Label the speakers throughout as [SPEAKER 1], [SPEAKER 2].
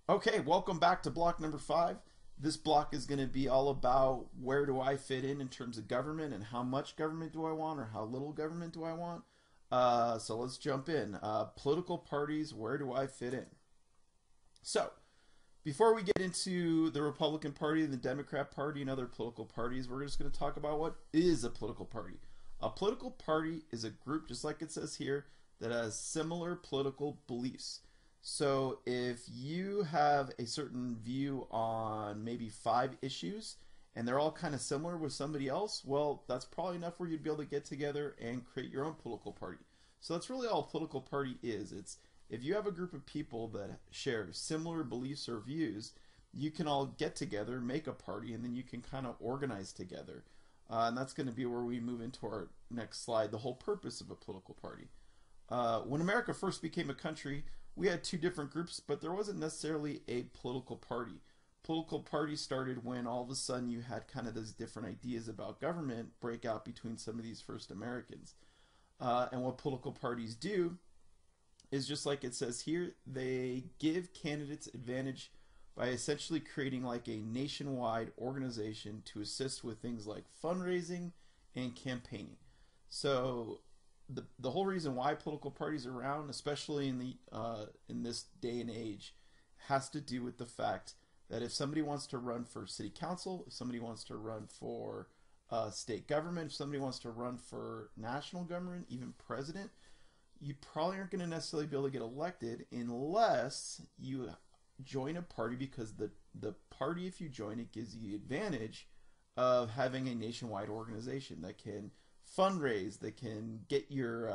[SPEAKER 1] Okay, welcome back to block number 5. This block is going to be all about where do I fit in terms of government and how much government do I want or how little government do I want. So let's jump in. Political parties, where do I fit in? So, before we get into the Republican Party and the Democrat Party and other political parties, we're just going to talk about what is a political party. A political party is a group, just like it says here, that has similar political beliefs. So if you have a certain view on maybe 5 issues and they're all kind of similar with somebody else, well, that's probably enough where you'd be able to get together and create your own political party. So that's really all a political party is. It's if you have a group of people that share similar beliefs or views, you can all get together, make a party, and then you can kind of organize together. And that's going to be where we move into our next slide, the whole purpose of a political party. When America first became a country, we had 2 different groups, but there wasn't necessarily a political party. Political parties started when all of a sudden you had kind of those different ideas about government break out between some of these first Americans. And what political parties do is just like it says here, they give candidates advantage by essentially creating like a nationwide organization to assist with things like fundraising and campaigning. So the whole reason why political parties are around, especially in this day and age, has to do with the fact that if somebody wants to run for city council, if somebody wants to run for state government, if somebody wants to run for national government, even president, you probably aren't going to necessarily be able to get elected unless you join a party, because the party, if you join it, gives you the advantage of having a nationwide organization that can fundraise, that can get your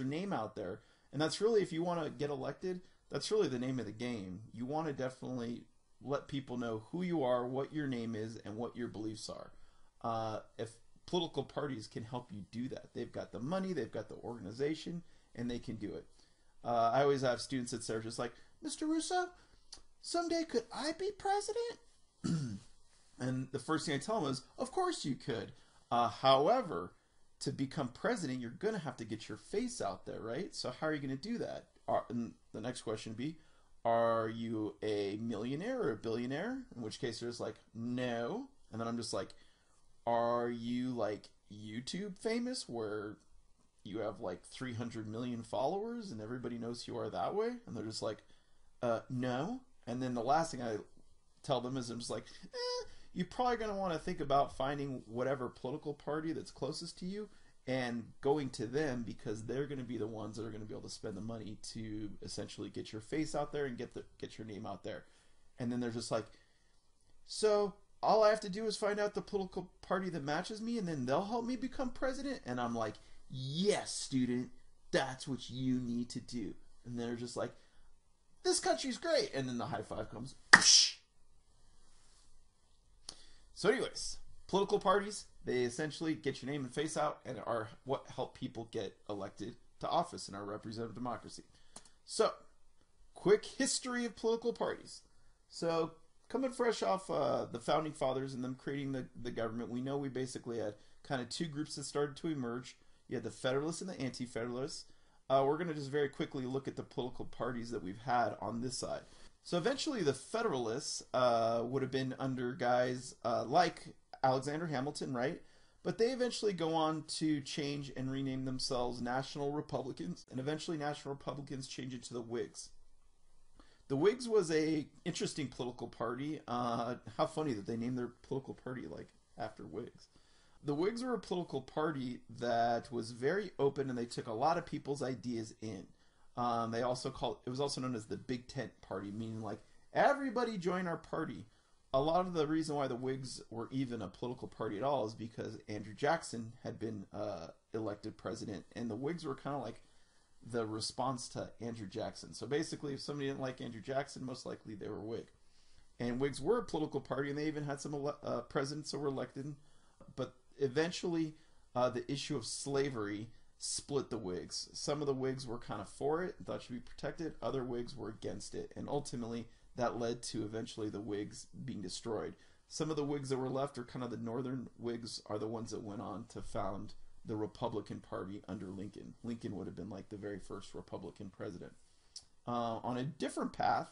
[SPEAKER 1] name out there. And that's really, if you want to get elected, that's really the name of the game. You want to definitely let people know who you are, what your name is, and what your beliefs are. If political parties can help you do that, they've got the money, they've got the organization, and they can do it. I always have students that are just like, Mr. Russo, someday could I be president? And the first thing I tell them is, of course you could. However, to become president, you're going to have to get your face out there, right? So how are you going to do that? And the next question would be, are you a millionaire or a billionaire? In which case there's like, no. And then I'm just like, are you like YouTube famous where you have like 300 million followers and everybody knows who you are that way? And they're just like, no. And then the last thing I tell them is I'm just like, you're probably going to want to think about finding whatever political party that's closest to you and going to them, because they're going to be the ones that are going to be able to spend the money to essentially get your face out there and get your name out there. And then they're just like, so all I have to do is find out the political party that matches me and then they'll help me become president? And I'm like, yes, student, that's what you need to do. And they're just like, this country's great. And then the high five comes. So anyways, political parties, they essentially get your name and face out and are what help people get elected to office in our representative democracy. So, quick history of political parties. So, coming fresh off the Founding Fathers and them creating the government, we know we basically had kind of 2 groups that started to emerge. You had the Federalists and the Anti-Federalists. We're going to just very quickly look at the political parties that we've had on this side. So eventually the Federalists would have been under guys like Alexander Hamilton, right? But they eventually go on to change and rename themselves National Republicans, and eventually National Republicans change it to the Whigs. The Whigs was a interesting political party. How funny that they named their political party like after Whigs. The Whigs were a political party that was very open, and they took a lot of people's ideas in. They also it was also known as the Big Tent Party, meaning like everybody join our party. A lot of the reason why the Whigs were even a political party at all is because Andrew Jackson had been elected president, and the Whigs were kind of like the response to Andrew Jackson. So basically, if somebody didn't like Andrew Jackson, most likely they were Whig. And Whigs were a political party, and they even had some presidents that were elected. But eventually, the issue of slavery split the Whigs. Some of the Whigs were kind of for it, thought it should be protected. Other Whigs were against it. And ultimately, that led to eventually the Whigs being destroyed. Some of the Whigs that were left, or kind of the northern Whigs, are the ones that went on to found the Republican Party under Lincoln. Lincoln would have been like the very first Republican president. On a different path,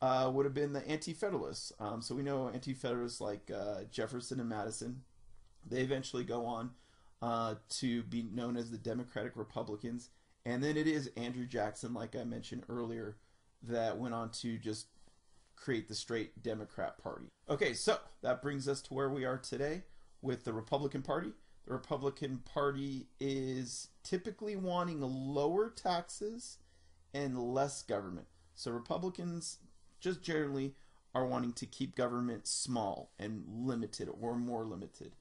[SPEAKER 1] would have been the Anti-Federalists. So we know Anti-Federalists like Jefferson and Madison. They eventually go on to be known as the Democratic Republicans. And then it is Andrew Jackson, like I mentioned earlier, that went on to just create the straight Democrat Party. Okay, so that brings us to where we are today with the Republican Party. The Republican Party is typically wanting lower taxes and less government. So Republicans just generally are wanting to keep government small and limited or more limited.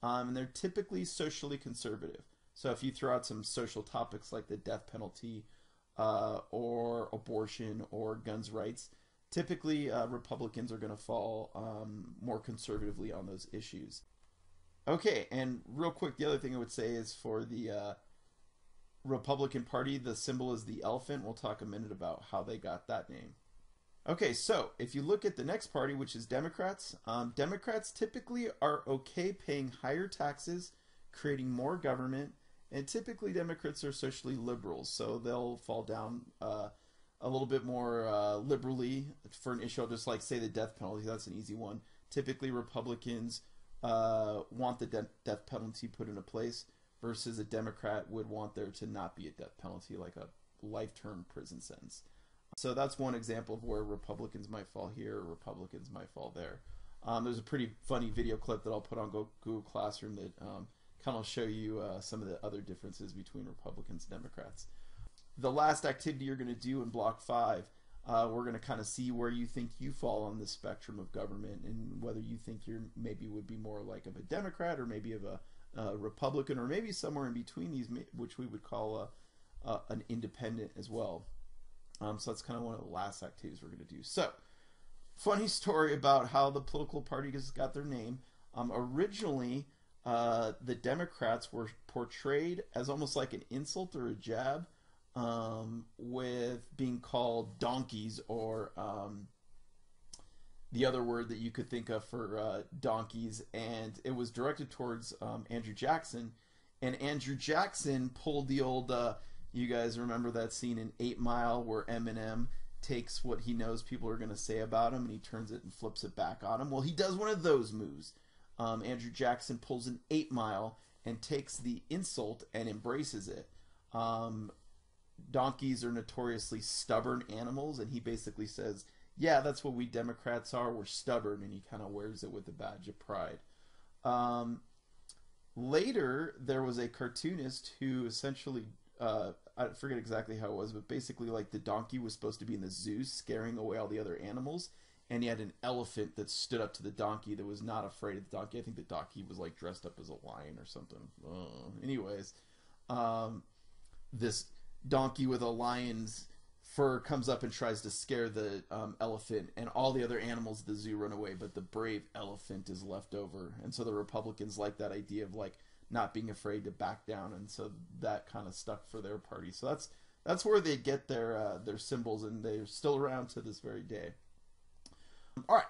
[SPEAKER 1] And they're typically socially conservative. So if you throw out some social topics like the death penalty or abortion or guns rights, typically Republicans are going to fall more conservatively on those issues. Okay, and real quick, the other thing I would say is for the Republican Party, the symbol is the elephant. We'll talk a minute about how they got that name. Okay, so if you look at the next party, which is Democrats, Democrats typically are okay paying higher taxes, creating more government, and typically Democrats are socially liberals, so they'll fall down a little bit more liberally for an issue. I'll just like say the death penalty. That's an easy one. Typically Republicans want the death penalty put into place, versus a Democrat would want there to not be a death penalty, like a life-term prison sentence. So that's one example of where Republicans might fall here, or Republicans might fall there. There's a pretty funny video clip that I'll put on Google Classroom that kind of show you some of the other differences between Republicans and Democrats. The last activity you're going to do in Block 5, we're going to kind of see where you think you fall on the spectrum of government, and whether you think you're maybe would be more like of a Democrat, or maybe of a Republican, or maybe somewhere in between these, which we would call an independent as well. So that's kind of one of the last activities we're going to do. So, funny story about how the political parties got their name. Originally, the Democrats were portrayed as almost like an insult or a jab, with being called donkeys, or the other word that you could think of for donkeys, and it was directed towards Andrew Jackson. And Andrew Jackson pulled the old, you guys remember that scene in 8 Mile where Eminem takes what he knows people are going to say about him and he turns it and flips it back on him? Well, he does one of those moves. Andrew Jackson pulls an 8 Mile and takes the insult and embraces it. Donkeys are notoriously stubborn animals, and he basically says, yeah, that's what we Democrats are, we're stubborn, and he kind of wears it with a badge of pride. Later, there was a cartoonist who essentially, I forget exactly how it was, but basically like the donkey was supposed to be in the zoo scaring away all the other animals, and he had an elephant that stood up to the donkey that was not afraid of the donkey. I think the donkey was like dressed up as a lion or something. Anyways, this donkey with a lion's fur comes up and tries to scare the elephant, and all the other animals at the zoo run away, but the brave elephant is left over. And so the Republicans like that idea of like not being afraid to back down, and so that kind of stuck for their party. So that's where they get their symbols, and they're still around to this very day. All right,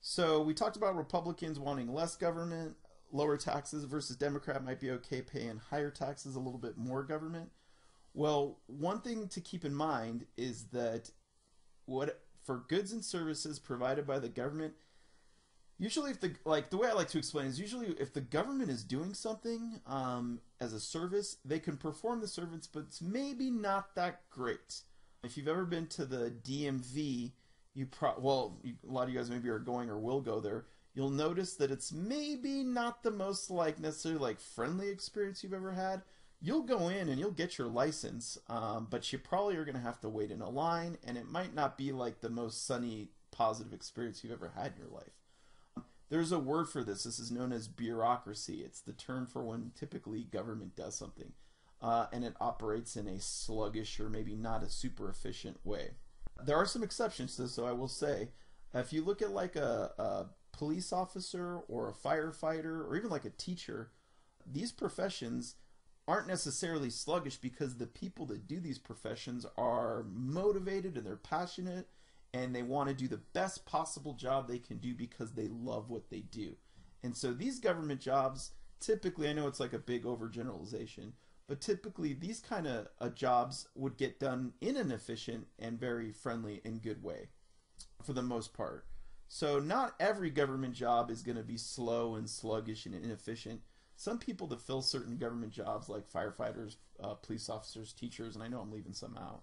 [SPEAKER 1] so we talked about Republicans wanting less government, lower taxes, versus Democrat might be okay paying higher taxes, a little bit more government. Well, one thing to keep in mind is that for goods and services provided by the government, usually if the way I like to explain is usually if the government is doing something as a service, they can perform the service, but it's maybe not that great. If you've ever been to the DMV, a lot of you guys maybe are going or will go there. You'll notice that it's maybe not the most necessarily friendly experience you've ever had. You'll go in and you'll get your license, but you probably are going to have to wait in a line, and it might not be like the most sunny, positive experience you've ever had in your life. There's a word for this. This is known as bureaucracy. It's the term for when typically government does something, and it operates in a sluggish or maybe not a super efficient way. There are some exceptions to this, so I will say, if you look at like a police officer or a firefighter or even like a teacher, these professions aren't necessarily sluggish because the people that do these professions are motivated and they're passionate and they want to do the best possible job they can do because they love what they do. And so these government jobs, typically, I know it's like a big overgeneralization, but typically these kind of jobs would get done in an efficient and very friendly and good way. for the most part. So not every government job is going to be slow and sluggish and inefficient. Some people that fill certain government jobs, like firefighters, police officers, teachers, and I know I'm leaving some out,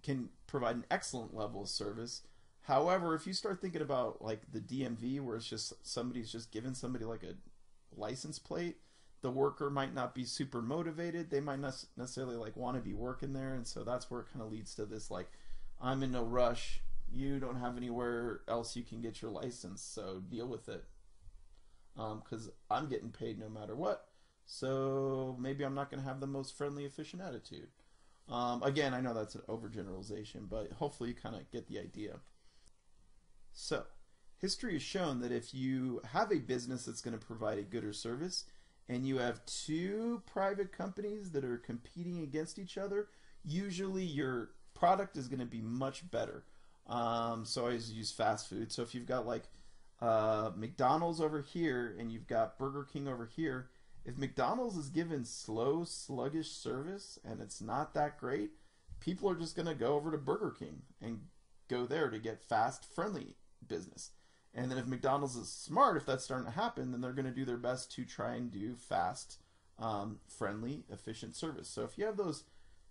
[SPEAKER 1] can provide an excellent level of service. However, if you start thinking about like the DMV, where it's just somebody's just giving somebody like a license plate, the worker might not be super motivated. They might not necessarily like want to be working there, and so that's where it kind of leads to this like, I'm in no rush. You don't have anywhere else you can get your license, so deal with it. Because I'm getting paid no matter what, so maybe I'm not going to have the most friendly, efficient attitude. Again, I know that's an overgeneralization, but hopefully you kind of get the idea. So, history has shown that if you have a business that's going to provide a good or service, and you have two private companies that are competing against each other, usually your product is going to be much better. So I always use fast food. So if you've got like McDonald's over here and you've got Burger King over here, if McDonald's is given slow, sluggish service and it's not that great, people are just going to go over to Burger King and go there to get fast, friendly business. And then if McDonald's is smart, if that's starting to happen, then they're going to do their best to try and do fast, friendly, efficient service. So if you have those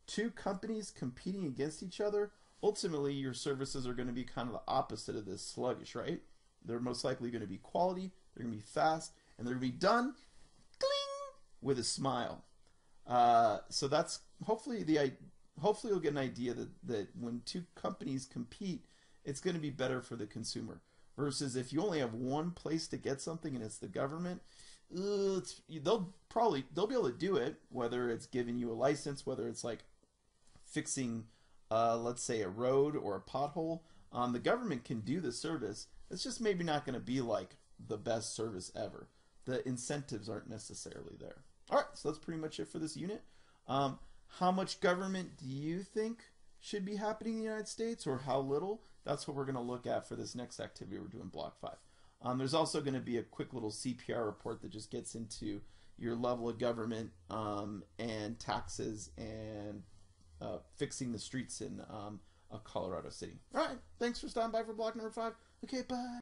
[SPEAKER 1] two companies competing against each other, ultimately your services are going to be kind of the opposite of this sluggish, right? They're most likely going to be quality, they're going to be fast, and they're going to be done cling, with a smile. So that's hopefully you'll get an idea that when two companies compete, it's going to be better for the consumer. Versus if you only have one place to get something and it's the government, they'll be able to do it, whether it's giving you a license, whether it's like fixing, let's say, a road or a pothole. The government can do the service. It's just maybe not going to be like the best service ever. The incentives aren't necessarily there. All right, so that's pretty much it for this unit. How much government do you think should be happening in the United States, or how little? That's what we're going to look at for this next activity we're doing, Block 5. There's also going to be a quick little CPR report that just gets into your level of government and taxes and fixing the streets in Colorado City. All right, thanks for stopping by for Block number 5. Okay, bye.